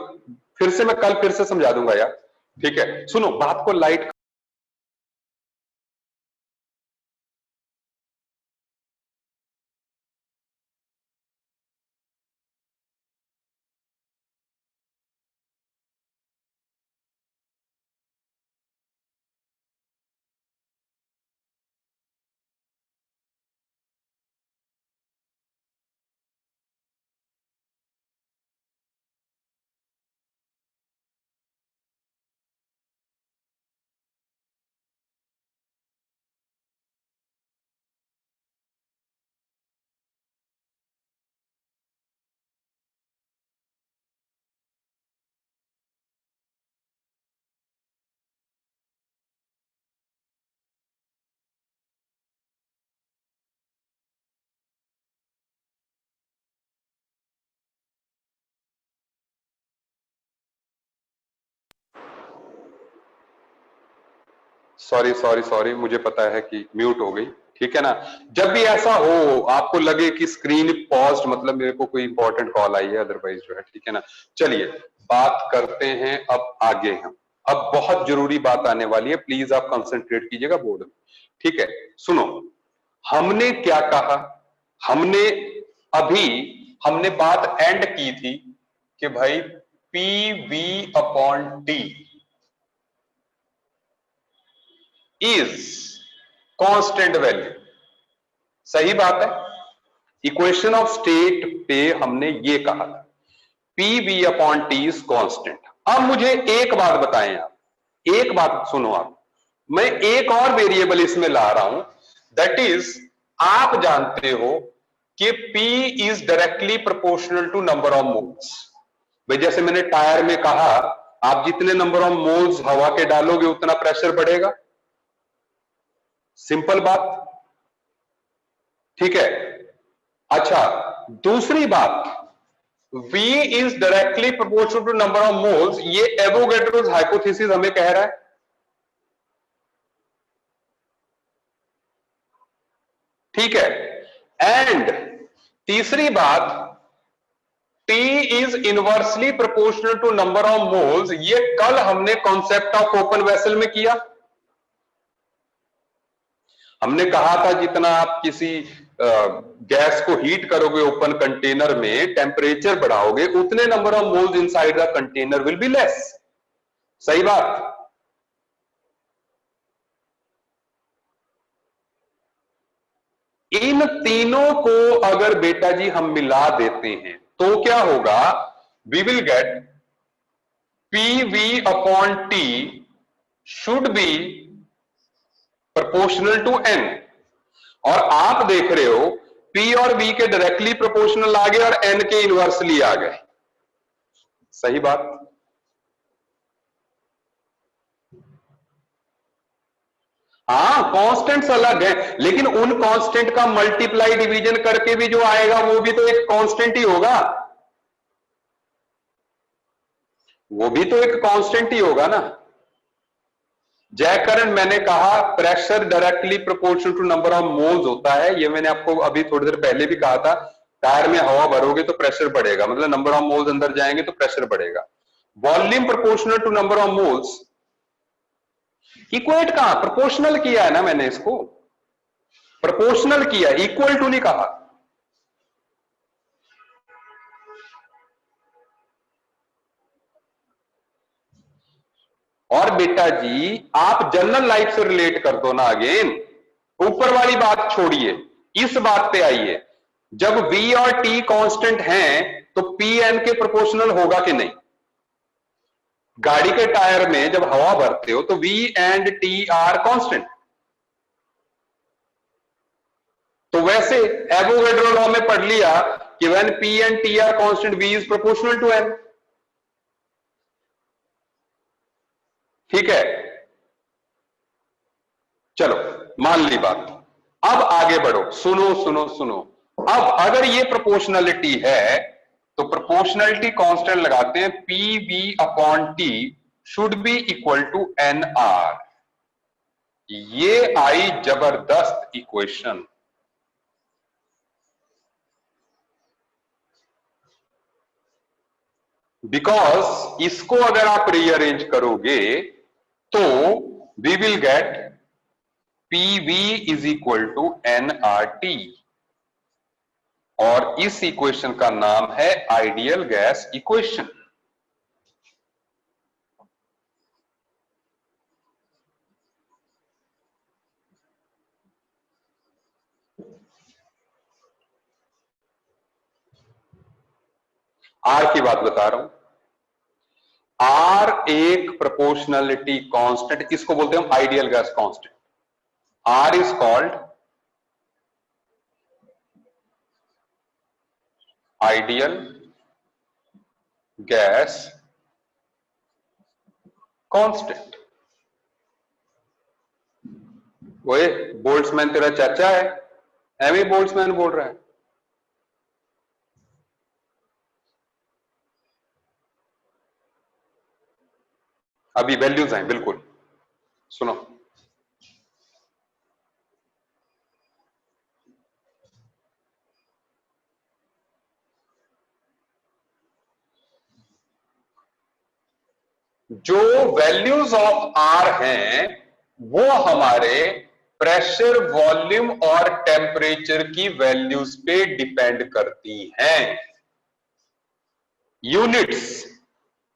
फिर से मैं कल फिर से समझा दूंगा यार। ठीक है, सुनो, बात को लाइट सॉरी, मुझे पता है कि म्यूट हो गई, ठीक है ना? जब भी ऐसा हो, आपको लगे कि स्क्रीन पॉज, मतलब मेरे को कोई इंपॉर्टेंट कॉल आई है, अदरवाइज जो है, ठीक है ना? चलिए बात करते हैं अब आगे। हम अब बहुत जरूरी बात आने वाली है, प्लीज आप कंसंट्रेट कीजिएगा बोर्ड में, ठीक है? सुनो, हमने क्या कहा हमने अभी हमने बात एंड की थी कि भाई P V upon T is constant value. सही बात है। इक्वेशन ऑफ स्टेट पे हमने ये कहा था P V upon T is constant. अब मुझे एक बात बताएं आप, एक बात सुनो आप, मैं एक और वेरिएबल इसमें ला रहा हूं, दैट इज आप जानते हो कि P is directly proportional to number of moles. भाई जैसे मैंने टायर में कहा, आप जितने नंबर ऑफ मोल्स हवा के डालोगे उतना प्रेशर बढ़ेगा। सिंपल बात, ठीक है। अच्छा, दूसरी बात, V is directly proportional to number of moles, ये एवोगैड्रोस हाइपोथेसिस हमें कह रहा है। ठीक है। एंड तीसरी बात, T is inversely proportional to number of moles, ये कल हमने कॉन्सेप्ट ऑफ ओपन वेसल में किया। हमने कहा था जितना आप किसी गैस को हीट करोगे ओपन कंटेनर में, टेम्परेचर बढ़ाओगे, उतने number of moles inside the container will be less. सही बात। इन तीनों को अगर बेटा जी हम मिला देते हैं तो क्या होगा, we will get P V upon T should be proportional to N. और आप देख रहे हो P और V के डायरेक्टली प्रोपोर्शनल आ गए और N के इनवर्सली आ गए। सही बात। हाँ, कांस्टेंट्स अलग है, लेकिन उन कांस्टेंट का मल्टीप्लाई डिवीजन करके भी जो आएगा वो भी तो एक कांस्टेंट ही होगा। वो भी तो एक कांस्टेंट ही होगा ना। जयकरण, मैंने कहा pressure directly proportional to number of moles होता है, ये मैंने आपको अभी थोड़ी देर पहले भी कहा था। टायर में हवा भरोगे तो प्रेशर बढ़ेगा, मतलब नंबर ऑफ मोल्स अंदर जाएंगे तो प्रेशर बढ़ेगा। Volume proportional to number of moles, equate कहां, प्रोपोर्शनल किया है ना मैंने, इसको प्रोपोर्शनल किया, इक्वल टू नहीं कहा। और बेटा जी आप जनरल लाइफ से रिलेट कर दो ना अगेन, ऊपर वाली बात छोड़िए, इस बात पे आइए। जब V और T कांस्टेंट हैं तो P N के प्रोपोर्शनल होगा कि नहीं। गाड़ी के टायर में जब हवा भरते हो तो V and T are constant. तो वैसे एवोगैड्रो लॉ में पढ़ लिया कि when P and T are constant V is proportional to N। ठीक है, चलो मान ली बात। अब आगे बढ़ो, सुनो सुनो सुनो। अब अगर ये प्रोपोर्शनलिटी है तो प्रोपोर्शनलिटी कांस्टेंट लगाते हैं, P V upon T should be equal to N R. ये आई जबरदस्त इक्वेशन। बिकॉज इसको अगर आप रीअरेंज करोगे तो we will get P V is equal to N R T, और इस इक्वेशन का नाम है आइडियल गैस इक्वेशन। आर की बात बता रहा हूं। आर एक प्रोपोर्शनलिटी कांस्टेंट, इसको बोलते हैं हम ideal gas constant. R is called ideal gas constant. ओए, बोल्ट्जमैन तेरा चाचा है, एमी बोल्ट्जमैन बोल रहा है। अभी वैल्यूज हैं, बिल्कुल सुनो। जो वैल्यूज ऑफ आर हैं वो हमारे प्रेशर, वॉल्यूम और टेम्परेचर की वैल्यूज पे डिपेंड करती हैं। यूनिट्स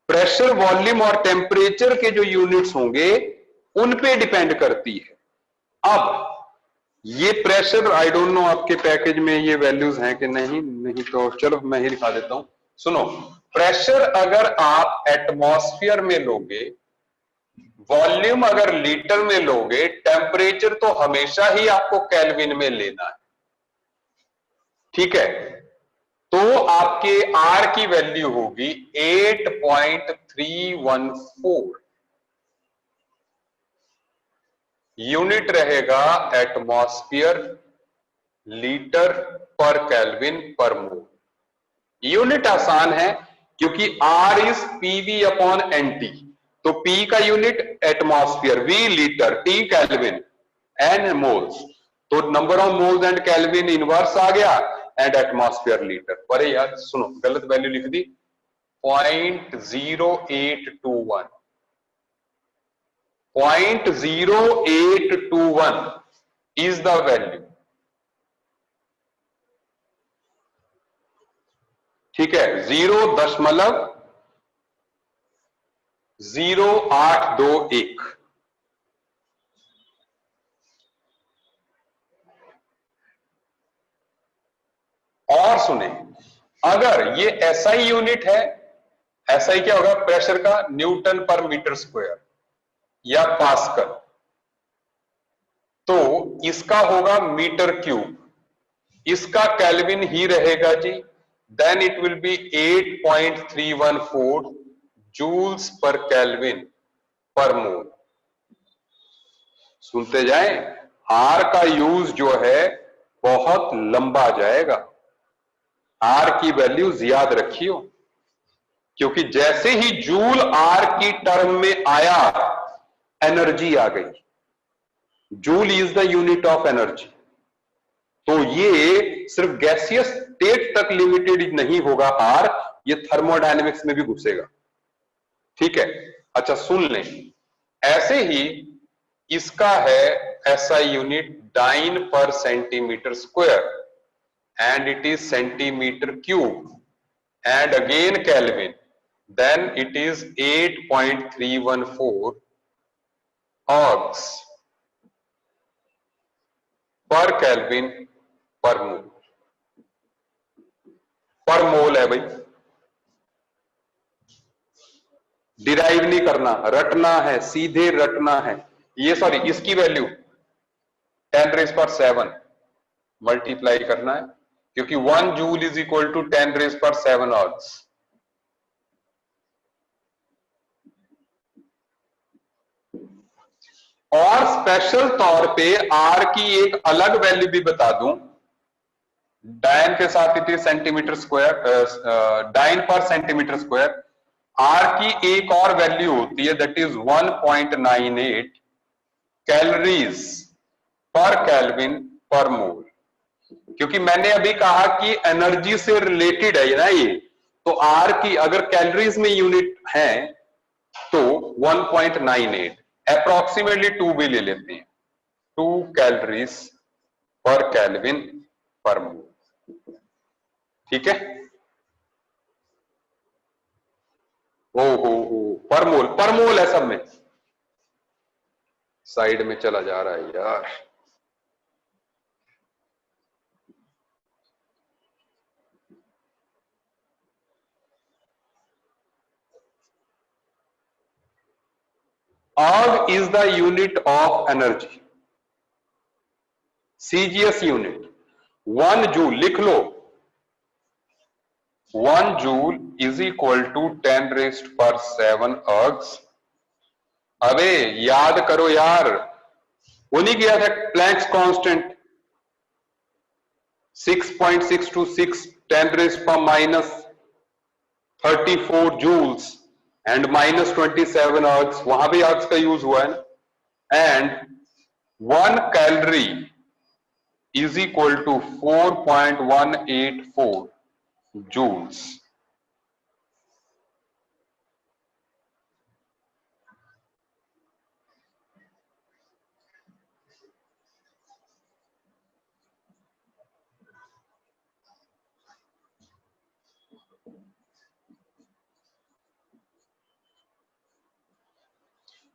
प्रेशर, वॉल्यूम और टेम्परेचर के जो यूनिट्स होंगे उन पे डिपेंड करती है। अब ये प्रेशर, आई डोंट नो आपके पैकेज में ये वैल्यूज हैं कि नहीं, नहीं तो चलो मैं ही लिखा देता हूं। सुनो, प्रेशर अगर आप एटमॉस्फेयर में लोगे, वॉल्यूम अगर लीटर में लोगे, टेम्परेचर तो हमेशा ही आपको केल्विन में लेना है, ठीक है। तो आपके आर की वैल्यू होगी 8.314, यूनिट रहेगा एटमॉस्फेयर, लीटर पर केल्विन पर मोल। यूनिट आसान है क्योंकि R is PV upon NT, तो P का unit atmosphere, V litre, T kelvin, N moles, तो number of moles and kelvin inverse आ गया एंड एटमॉस्फेयर लीटर। पर यार सुनो, गलत वैल्यू लिख दी, 0.0821, 0.0821 is the value, ठीक है। 0.0821। और सुने, अगर ये एसआई यूनिट है, एसआई क्या होगा प्रेशर का, न्यूटन पर मीटर स्क्वायर या पास्कल, तो इसका होगा मीटर क्यूब, इसका केल्विन ही रहेगा जी, then it will be 8.314 joules per kelvin पर मोल। सुनते जाएं, आर का यूज जो है बहुत लंबा जाएगा, आर की वैल्यूज याद रखियो, क्योंकि जैसे ही जूल आर की टर्म में आया एनर्जी आ गई। Joule is the unit of energy, तो ये सिर्फ गैसियस स्टेट तक लिमिटेड नहीं होगा आर, ये थर्मोडायनेमिक्स में भी घुसेगा, ठीक है। अच्छा सुन लें, ऐसे ही इसका है एसआई यूनिट डाइन पर centimetre square and it is centimetre cube and again Kelvin, then it is 8.314 arcs per Kelvin per mole, पर मोल है भाई, डिराइव नहीं करना, रटना है, सीधे रटना है। ये सॉरी, इसकी वैल्यू 10⁻⁷ मल्टीप्लाई करना है, क्योंकि 1 joule is equal to 10⁻⁷ ergs. और स्पेशल तौर पे आर की एक अलग वैल्यू भी बता दूं, डाइन के साथ it is centimetre square, dyne पर सेंटीमीटर स्क्वायर। आर की एक और वैल्यू होती है दैट इज 1.98 कैलोरीज पर केल्विन पर मोल, क्योंकि मैंने अभी कहा कि एनर्जी से रिलेटेड है ना ये, तो आर की अगर कैलोरीज में यूनिट है तो 1.98, अप्रोक्सीमेटली 2 भी ले लेते हैं, 2 कैलोरीज पर केल्विन पर मोल, ठीक है। हो पर मोल है सब में, साइड में चला जा रहा है यार। Erg is the unit of energy, CGS unit 1 joule लिख लो, 1 joule is equal to 10⁻⁷ ergs. अबे याद करो यार, वो नहीं किया था Planck's constant 6.626 10⁻⁻34 joules and -27 ergs, वहां भी अर्ग्स का यूज हुआ है ना, and 1 calorie is equal to 4.184 joules.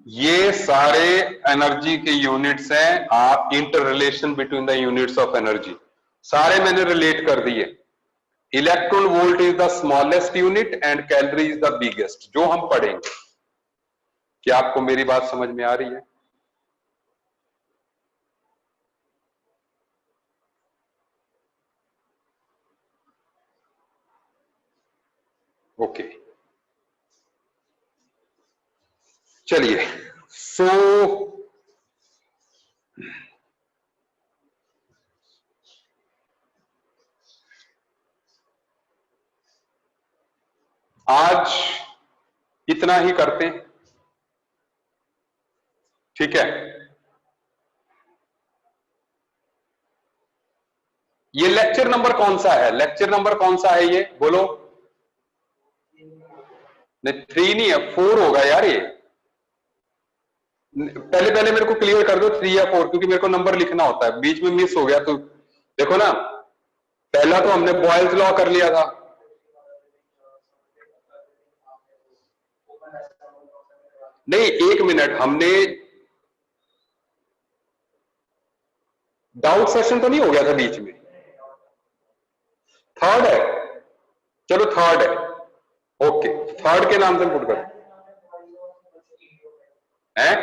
ये सारे एनर्जी के यूनिट्स हैं, आप inter relation between the units of energy सारे मैंने रिलेट कर दिए। Electron volt is the smallest unit and calorie is the biggest, जो हम पढ़ेंगे। क्या आपको मेरी बात समझ में आ रही है? ओके चलिए, सो आज इतना ही करते हैं, ठीक है? ये लेक्चर नंबर कौन सा है? लेक्चर नंबर कौन सा है ये बोलो? नहीं 3 नहीं है, 4 होगा यार ये। पहले पहले मेरे को क्लियर कर दो 3 या 4, क्योंकि मेरे को नंबर लिखना होता है, बीच में मिस हो गया तो देखो ना। पहला तो हमने बॉयल्स लॉ कर लिया था, नहीं 1 मिनट, हमने डाउट सेशन तो नहीं हो गया था बीच में? थर्ड है, चलो थर्ड है, ओके थर्ड के नाम से पुट कर हैं।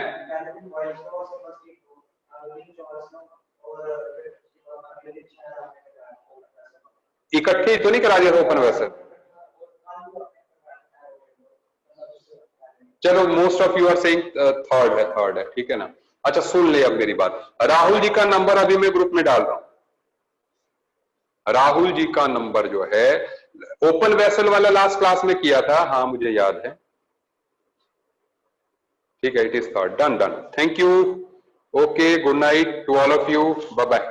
इकट्ठे तो नहीं करा दिया था ओपन वेसल? चलो most of you are saying third है, ठीक है ना? अच्छा सुन ले अब मेरी बात, राहुल जी का नंबर अभी मैं ग्रुप में डाल रहा हूं। राहुल जी का नंबर जो है, ओपन वेसल वाला लास्ट क्लास में किया था, हाँ मुझे याद है, ठीक है? It is third, done done, thank you, okay, good night to all of you, bye bye.